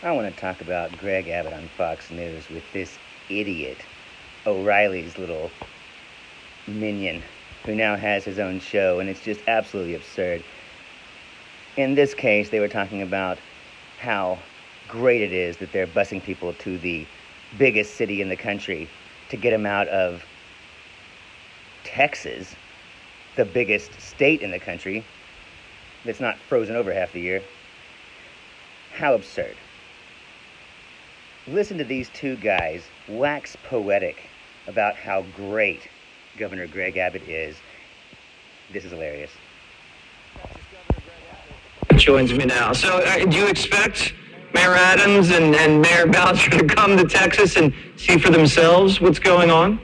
I want to talk about Greg Abbott on Fox News with this idiot, O'Reilly's little minion, who now has his own show, and it's just absolutely absurd. In this case, they were talking about how great it is that they're busing people to the biggest city in the country to get them out of Texas, the biggest state in the country that's not frozen over half the year. How absurd. Listen to these two guys wax poetic about how great Governor Greg Abbott is. This is hilarious. Joins me now. So do you expect Mayor Adams and Mayor Bowser to come to Texas and see for themselves what's going on?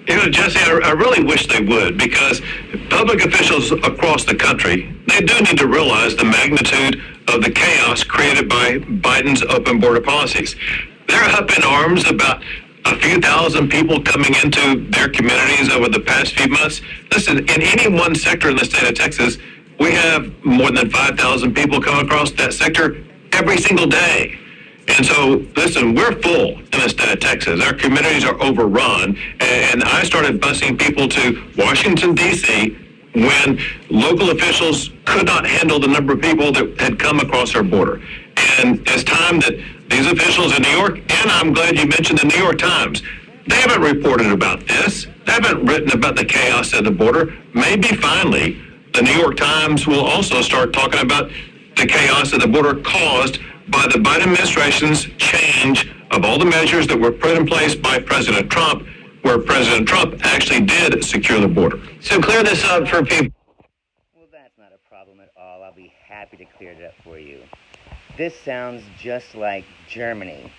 You know, Jesse, I really wish they would, because public officials across the country, they do need to realize the magnitude of the chaos created by Biden's open border policies. They're up in arms about a few thousand people coming into their communities over the past few months. Listen, in any one sector in the state of Texas, we have more than 5,000 people come across that sector every single day. And so, listen, we're full in the state of Texas. Our communities are overrun. And I started busing people to Washington, D.C. when local officials could not handle the number of people that had come across our border. And it's time that these officials in New York, and I'm glad you mentioned the New York Times, they haven't reported about this. They haven't written about the chaos at the border. Maybe finally the New York Times will also start talking about the chaos at the border caused by the Biden administration's change of all the measures that were put in place by President Trump, where President Trump actually did secure the border. So clear this up for people. Well, that's not a problem at all. I'll be happy to clear it up for you. This sounds just like Germany.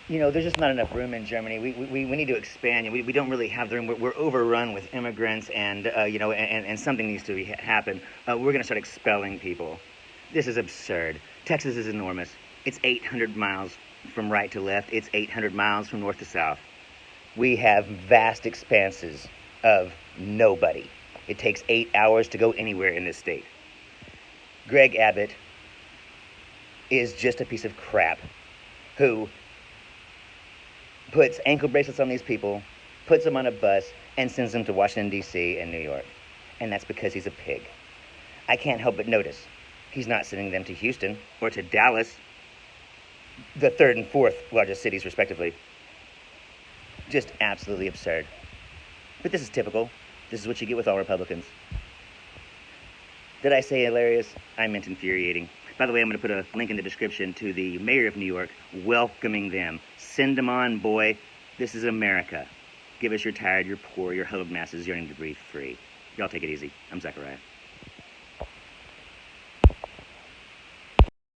You know, there's just not enough room in Germany. We need to expand. We don't really have the room. We're overrun with immigrants, and and something needs to happen. We're going to start expelling people. This is absurd. Texas is enormous. It's 800 miles from right to left. It's 800 miles from north to south. We have vast expanses of nobody. It takes 8 hours to go anywhere in this state. Greg Abbott is just a piece of crap who puts ankle bracelets on these people, puts them on a bus, and sends them to Washington, D.C. and New York. And that's because he's a pig. I can't help but notice he's not sending them to Houston or to Dallas, the third and fourth largest cities, respectively. Just absolutely absurd. But this is typical. This is what you get with all Republicans. Did I say hilarious? I meant infuriating. By the way, I'm going to put a link in the description to the mayor of New York welcoming them. Send them on, boy. This is America. Give us your tired, your poor, your huddled masses yearning to breathe free. Y'all take it easy. I'm Zachariah.